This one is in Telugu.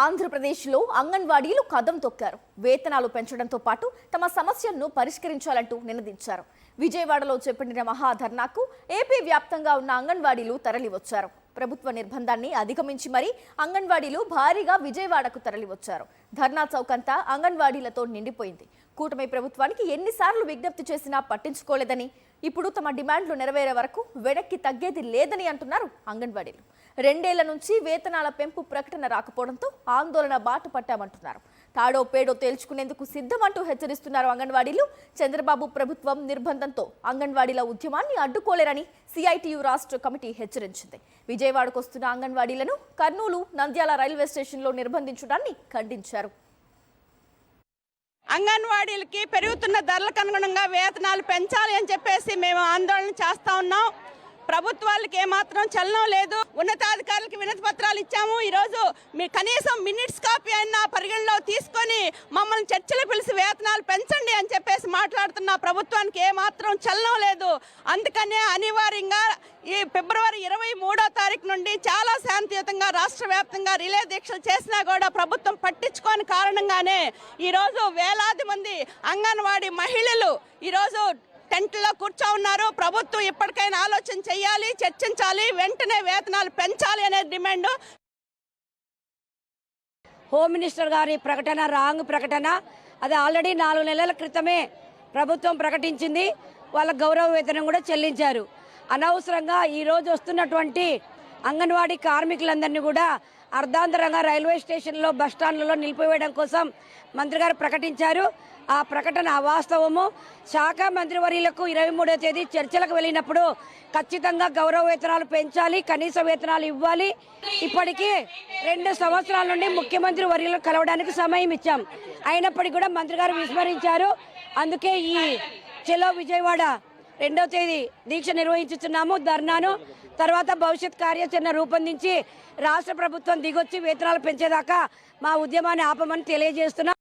ఆంధ్రప్రదేశ్లో అంగన్వాడీలు కదం తొక్కారు. వేతనాలు పెంచడంతో పాటు తమ సమస్యలను పరిష్కరించాలంటూ నినదించారు. విజయవాడలో చేపట్టిన మహాధర్నాకు ఏపీ వ్యాప్తంగా ఉన్న అంగన్వాడీలు తరలివచ్చారు. ప్రభుత్వ నిర్బంధాన్ని అధిగమించి మరీ అంగన్వాడీలు భారీగా విజయవాడకు తరలివచ్చారు. ధర్నా చౌకంతా అంగన్వాడీలతో నిండిపోయింది. కూటమి ప్రభుత్వానికి ఎన్నిసార్లు విజ్ఞప్తి చేసినా పట్టించుకోలేదని, ఇప్పుడు తమ డిమాండ్లు నెరవేరే వరకు వెనక్కి తగ్గేది లేదని అంటున్నారు అంగన్వాడీలు. 2 ఏళ్ల నుంచి వేతనాల పెంపు ప్రకటన రాకపోవడంతో ఆందోళన బాట పట్టామంటున్నారు. తాడో పేడో తేల్చుకునేందుకు సిద్ధమంటూ హెచ్చరిస్తున్నారు అంగన్వాడీలు. చంద్రబాబు ప్రభుత్వం నిర్బంధంతో అంగన్వాడీల ఉద్యమాన్ని అడ్డుకోలేరని సిఐటియు రాష్ట్ర కమిటీ హెచ్చరించింది. విజయవాడకు వస్తున్న అంగన్వాడీలను కర్నూలు, నంద్యాల రైల్వే స్టేషన్లో నిర్బంధించడాన్ని ఖండించారు. అంగన్వాడీలకి పెరుగుతున్న ధరలకు అనుగుణంగా వేతనాలు పెంచాలి అని చెప్పేసి మేము ఆందోళన చేస్తా ఉన్నాం. ప్రభుత్వాలకి ఏమాత్రం చలనం లేదు. ఉన్నతాధికారులకి వినతి పత్రాలు ఇచ్చాము. ఈరోజు మీ కనీసం మినిట్స్ కాపీ అయినా పరిగణలో తీసుకొని మమ్మల్ని చర్చలు పిలిచి వేతనాలు పెంచండి అని చెప్పేసి మాట్లాడుతున్న ప్రభుత్వానికి ఏమాత్రం చలనం లేదు. అందుకనే అనివార్యంగా ఈ ఫిబ్రవరి 23వ తారీఖు నుండి చాలా శాంతియుతంగా రాష్ట్ర వ్యాప్తంగా రిలే దీక్షలు చేసినా కూడా ప్రభుత్వం పట్టించుకోని కారణంగానే ఈరోజు వేలాది మంది అంగన్వాడీ మహిళలు ఈరోజు టెంట్లో కూర్చో ఉన్నారు. ప్రభుత్వం ఇప్పటికైనా ఆలోచన చేయాలి, చర్చించాలి, వెంటనే వేతనాలు పెంచాలి అనే డిమాండ్. హోమ్ మినిస్టర్ గారి ప్రకటన రాంగ్ ప్రకటన. అది ఆల్రెడీ 4 నెలల క్రితమే ప్రభుత్వం ప్రకటించింది. వాళ్ళ గౌరవ వేతనం కూడా చెల్లించారు. అనవసరంగా ఈరోజు వస్తున్నటువంటి అంగన్వాడీ కార్మికులందరినీ కూడా అర్ధాంతరంగా రైల్వే స్టేషన్లో, బస్టాండ్లలో నిలిపివేయడం కోసం మంత్రి గారు ప్రకటించారు. ఆ ప్రకటన అవాస్తవము. శాఖ మంత్రివర్యులకు 23వ తేదీ చర్చలకు వెళ్ళినప్పుడు ఖచ్చితంగా గౌరవ వేతనాలు పెంచాలి, కనీస వేతనాలు ఇవ్వాలి. ఇప్పటికీ 2 సంవత్సరాల నుండి ముఖ్యమంత్రి వర్యులకు కలవడానికి సమయం ఇచ్చాం. అయినప్పటికీ కూడా మంత్రి గారు విస్మరించారు. అందుకే ఈ చెలో విజయవాడ 2వ తేదీ దీక్ష నిర్వహించుతున్నాము, ధర్నాను. తర్వాత భవిష్యత్ కార్యాచరణ రూపొందించి రాష్ట్ర ప్రభుత్వం దిగొచ్చి వేతనాలు పెంచేదాకా మా ఉద్యమాన్ని ఆపమని తెలియజేస్తున్నాం.